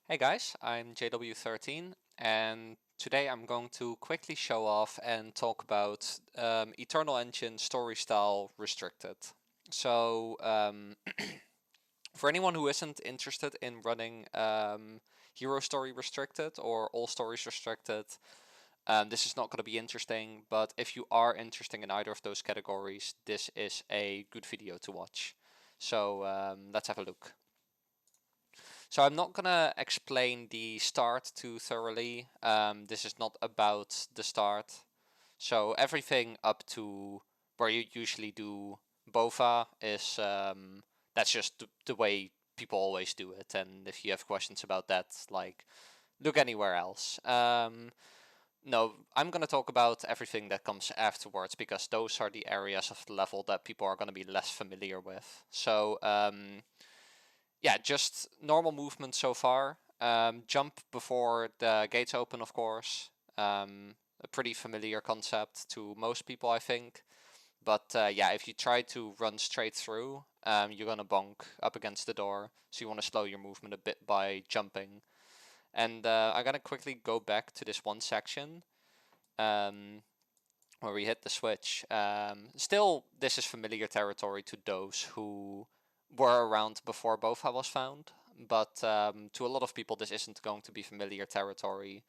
Hey guys, I'm JW13 and today I'm going to quickly show off and talk about Eternal Engine Story Style Restricted. So for anyone who isn't interested in running Hero Story Restricted or All Stories Restricted, this is not going to be interesting, but if you are interested in either of those categories, this is a good video to watch. So let's have a look. So I'm not gonna explain the start too thoroughly. This is not about the start. So everything up to where you usually do BOFA is that's just the way people always do it. And if you have questions about that, like look anywhere else. No, I'm gonna talk about everything that comes afterwards because those are the areas of the level that people are gonna be less familiar with. So yeah, just normal movement so far. Jump before the gates open, of course. A pretty familiar concept to most people, I think. But yeah, if you try to run straight through, you're gonna bonk up against the door. So you want to slow your movement a bit by jumping. And I'm gonna quickly go back to this one section um, where we hit the switch. Still, this is familiar territory to those who were around before BOFA was found, but to a lot of people this isn't going to be familiar territory.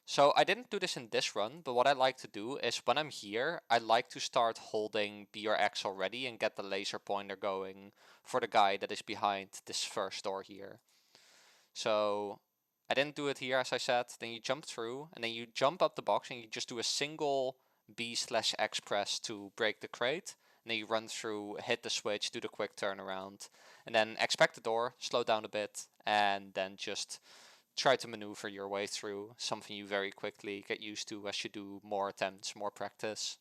So I didn't do this in this run, but what I like to do is when I'm here, I like to start holding B or X already and get the laser pointer going for the guy that is behind this first door here. So I didn't do it here, as I said. Then you jump through, and then you jump up the box, and you just do a single B/X press to break the crate. And then you run through, hit the switch, do the quick turnaround, and then expect the door, slow down a bit, and then just try to maneuver your way through. Something you very quickly get used to as you do more attempts, more practice.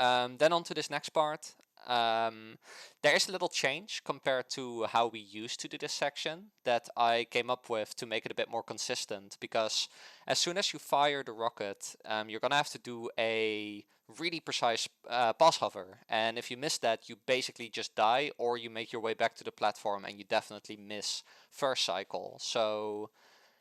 Then on to this next part. There is a little change compared to how we used to do this section that I came up with to make it a bit more consistent, because as soon as you fire the rocket, you're gonna have to do a really precise pass hover, and if you miss that, you basically just die, or you make your way back to the platform and you definitely miss first cycle. So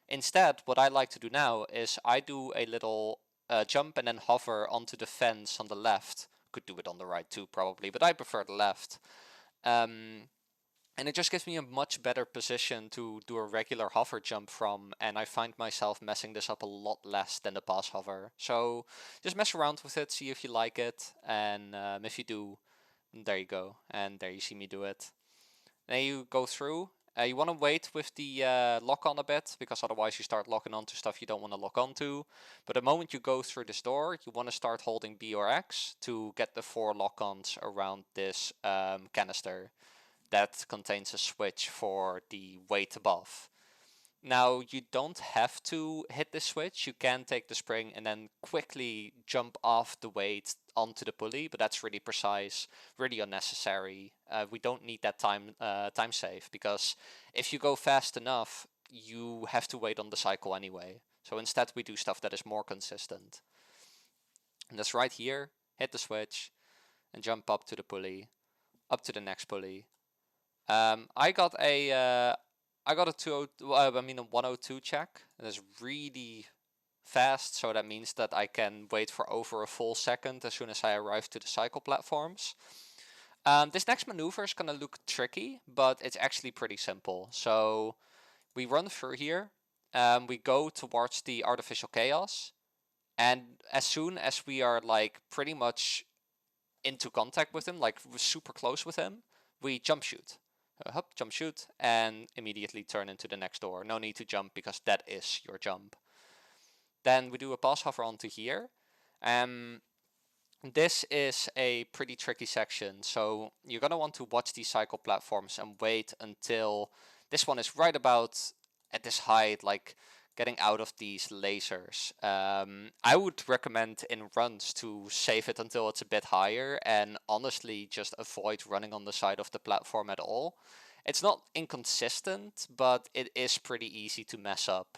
instead, what I like to do now is I do a little jump and then hover onto the fence on the left. Could do it on the right too, probably, but I prefer the left. Um, and it just gives me a much better position to do a regular hover jump from, and I find myself messing this up a lot less than the pass hover. So just mess around with it, see if you like it, and if you do, there you go. And there you see me do it. Then you go through. You want to wait with the lock on a bit, because otherwise you start locking onto stuff you don't want to lock onto. But the moment you go through this door, you want to start holding B or X to get the 4 lock-ons around this canister that contains a switch for the weight above. Now, you don't have to hit the switch. You can take the spring and then quickly jump off the weight onto the pulley, but that's really precise, really unnecessary. We don't need that time save, because if you go fast enough, you have to wait on the cycle anyway. So instead, we do stuff that is more consistent. And that's right here. Hit the switch and jump up to the pulley, up to the next pulley. I got a 202, I mean a 102 check. That's really fast, so that means that I can wait for over a full second as soon as I arrive to the cycle platforms. This next maneuver is gonna look tricky, but it's actually pretty simple. So we run through here, we go towards the artificial chaos, and as soon as we are like pretty much into contact with him, like super close with him, we jump shoot. Hop, jump shoot, and immediately turn into the next door. No need to jump because that is your jump. Then we do a pass hover onto here. This is a pretty tricky section, so you're gonna want to watch these cycle platforms and wait until this one is right about at this height, like getting out of these lasers. I would recommend in runs to save it until it's a bit higher, and honestly just avoid running on the side of the platform at all. It's not inconsistent, but it is pretty easy to mess up.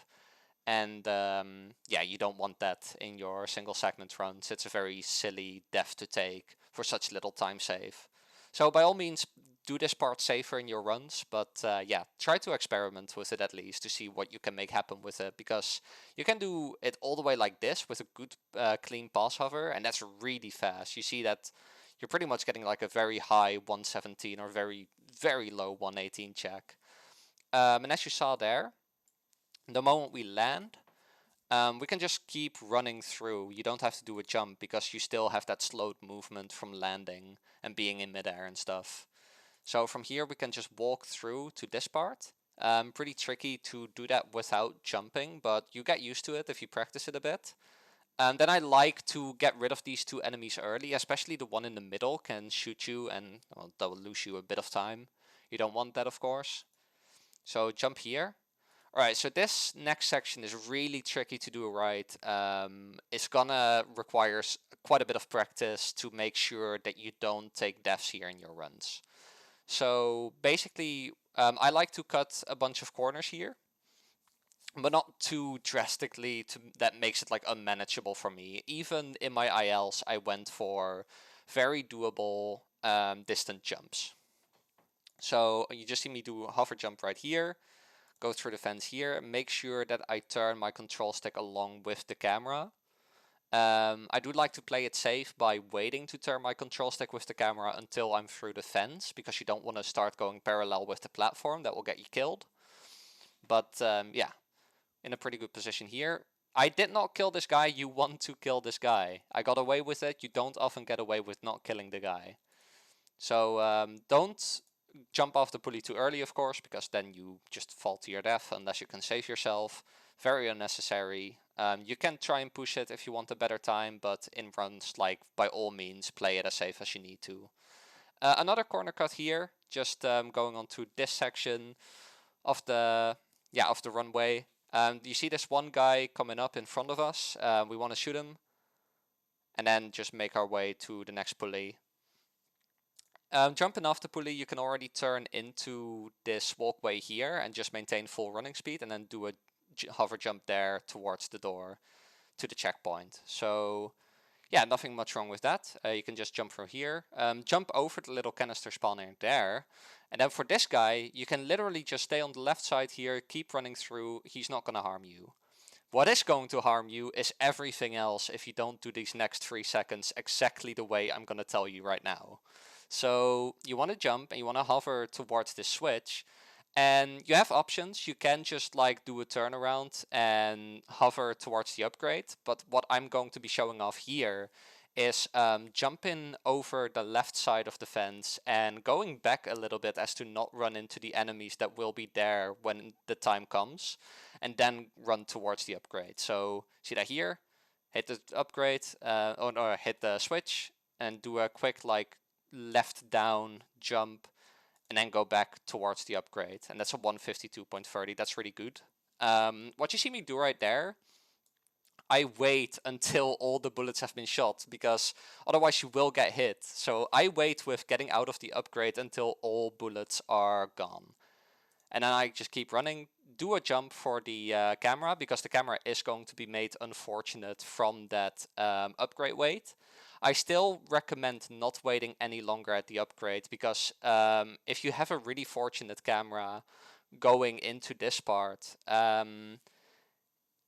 And yeah, you don't want that in your single segment runs. It's a very silly death to take for such little time save. So by all means, do this part safer in your runs, but yeah, try to experiment with it at least to see what you can make happen with it, because you can do it all the way like this with a good clean pass hover, and that's really fast. You see that you're pretty much getting like a very high 117 or very low 118 check. And as you saw there, the moment we land, we can just keep running through. You don't have to do a jump because you still have that slowed movement from landing and being in midair and stuff. So from here we can just walk through to this part. Pretty tricky to do that without jumping, but you get used to it if you practice it a bit. And then I like to get rid of these two enemies early, especially the one in the middle can shoot you and well, that will lose you a bit of time. You don't want that, of course. So jump here. Alright, so this next section is really tricky to do right. It's gonna require quite a bit of practice to make sure that you don't take deaths here in your runs. So basically, I like to cut a bunch of corners here, but not too drastically that makes it like unmanageable for me. Even in my ILs, I went for very doable distant jumps. So you just see me do a hover jump right here, go through the fence here, make sure that I turn my control stick along with the camera. I do like to play it safe by waiting to turn my control stick with the camera until I'm through the fence, because you don't want to start going parallel with the platform, that will get you killed. But yeah, in a pretty good position here. I did not kill this guy, you want to kill this guy. I got away with it, you don't often get away with not killing the guy. So don't jump off the pulley too early, of course, because then you just fall to your death unless you can save yourself. Very unnecessary. You can try and push it if you want a better time, but in runs, like, by all means, play it as safe as you need to. Another corner cut here, just going on to this section of the runway. You see this one guy coming up in front of us. We want to shoot him, and then just make our way to the next pulley. Jumping off the pulley, you can already turn into this walkway here and just maintain full running speed, and then do a hover jump there towards the door to the checkpoint. So yeah, nothing much wrong with that. You can just jump from here, jump over the little canister spawner there, and then for this guy, you can literally just stay on the left side here, keep running through, he's not going to harm you. What is going to harm you is everything else if you don't do these next 3 seconds exactly the way I'm going to tell you right now. So you want to jump and you want to hover towards this switch, and you have options. You can just like do a turnaround and hover towards the upgrade, but what I'm going to be showing off here is jumping over the left side of the fence and going back a little bit as to not run into the enemies that will be there when the time comes, and then run towards the upgrade. So see that here, hit the upgrade, or hit the switch and do a quick like left down jump and then go back towards the upgrade. And that's a 152.30. That's really good. What you see me do right there, I wait until all the bullets have been shot, because otherwise you will get hit. So I wait with getting out of the upgrade until all bullets are gone. And then I just keep running, do a jump for the camera, because the camera is going to be made unfortunate from that upgrade wait. I still recommend not waiting any longer at the upgrade, because if you have a really fortunate camera going into this part,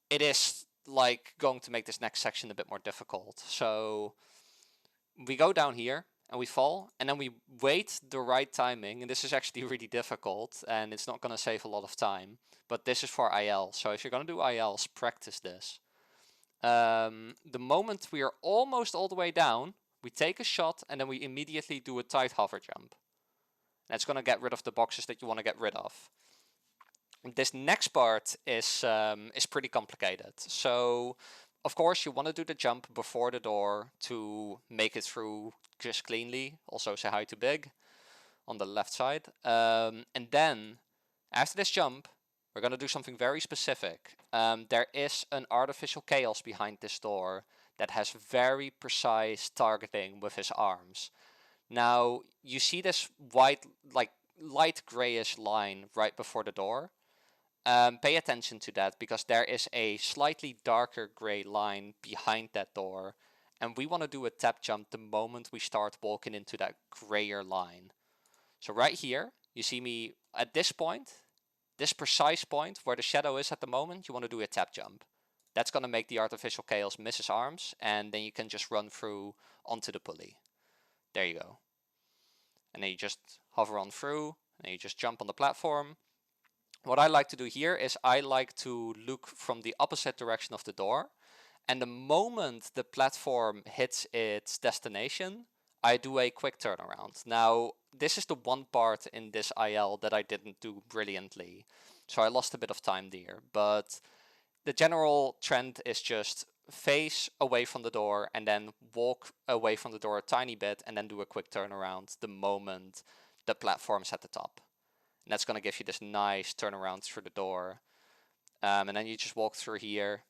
it is like going to make this next section a bit more difficult. So we go down here and we fall, and then we wait the right timing, and this is actually really difficult and it's not going to save a lot of time, but this is for IL. So if you're going to do ILs, practice this. The moment we are almost all the way down, we take a shot and then we immediately do a tight hover jump. That's going to get rid of the boxes that you want to get rid of. This next part is pretty complicated. So of course you want to do the jump before the door to make it through just cleanly. Also say hi to Big on the left side. And then after this jump, we're going to do something very specific. There is an artificial chaos behind this door that has very precise targeting with his arms. Now you see this white, like light grayish line right before the door. Pay attention to that, because there is a slightly darker gray line behind that door, and we want to do a tap jump the moment we start walking into that grayer line. So right here, you see me at this point, this precise point where the shadow is at the moment, you want to do a tap jump. That's going to make the artificial chaos miss his arms, and then you can just run through onto the pulley. There you go. And then you just hover on through, and you just jump on the platform. What I like to do here is I like to look from the opposite direction of the door, and the moment the platform hits its destination, I do a quick turnaround. Now, this is the one part in this IL that I didn't do brilliantly, so I lost a bit of time there, but the general trend is just face away from the door and then walk away from the door a tiny bit and then do a quick turnaround the moment the platform's at the top. And that's going to give you this nice turnaround through the door. And then you just walk through here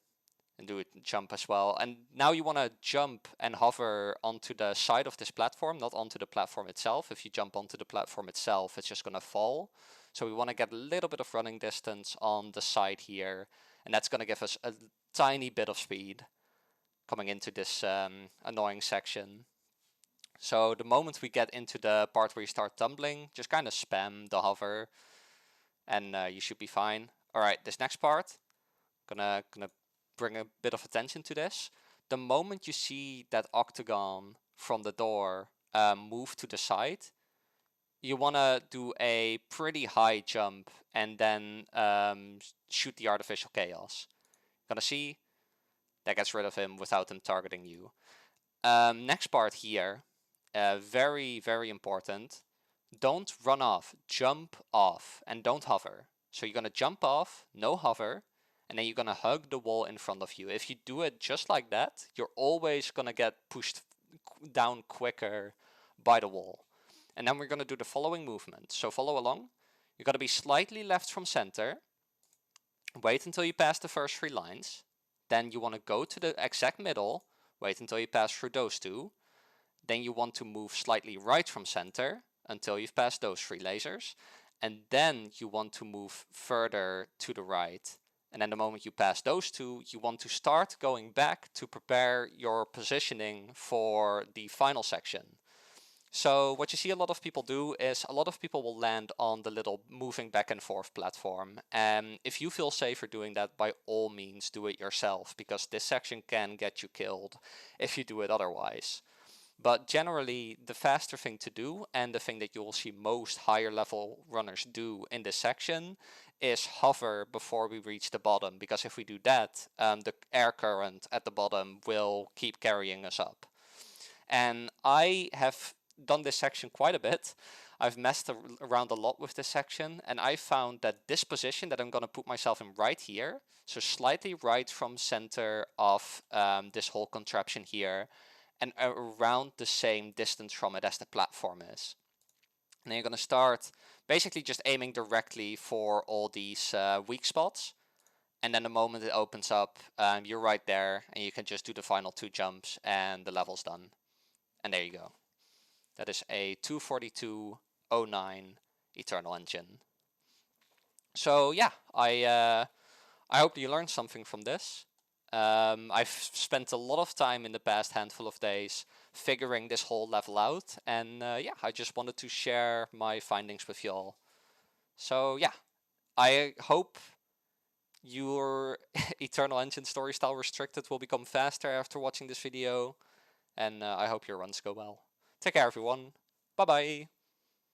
and do a jump as well. And now you want to jump and hover onto the side of this platform, not onto the platform itself. If you jump onto the platform itself, it's just going to fall. So we want to get a little bit of running distance on the side here. And that's going to give us a tiny bit of speed coming into this annoying section. So the moment we get into the part where you start tumbling, just kind of spam the hover and you should be fine. Alright, this next part, gonna bring a bit of attention to this. The moment you see that octagon from the door move to the side, you want to do a pretty high jump and then shoot the artificial chaos. Gonna see, that gets rid of him without him targeting you. Next part here, very, very important. Don't run off, jump off, and don't hover. So you're gonna jump off, no hover, and then you're gonna hug the wall in front of you. If you do it just like that, you're always gonna get pushed down quicker by the wall. And then we're gonna do the following movement. So follow along. You're gonna be slightly left from center. Wait until you pass the first 3 lines. Then you want to go to the exact middle. Wait until you pass through those 2. Then you want to move slightly right from center until you've passed those 3 lasers. And then you want to move further to the right. And then the moment you pass those 2, you want to start going back to prepare your positioning for the final section. So what you see a lot of people do is a lot of people will land on the little moving back and forth platform. And if you feel safer doing that, by all means do it yourself, because this section can get you killed if you do it otherwise. But generally, the faster thing to do, and the thing that you will see most higher level runners do in this section, is hover before we reach the bottom, because if we do that, the air current at the bottom will keep carrying us up. And I have done this section quite a bit. I've messed around a lot with this section, and I found that this position that I'm going to put myself in right here, so slightly right from center of this whole contraption here, and around the same distance from it as the platform is. And then you're going to start basically just aiming directly for all these weak spots. And then the moment it opens up, you're right there, and you can just do the final 2 jumps and the level's done. And there you go. That is a 242.09 Eternal Engine. So yeah, I hope you learned something from this. I've spent a lot of time in the past handful of days figuring this whole level out, and yeah, I just wanted to share my findings with you all. So yeah, I hope your Eternal Engine story style restricted will become faster after watching this video, and I hope your runs go well. Take care everyone, bye bye!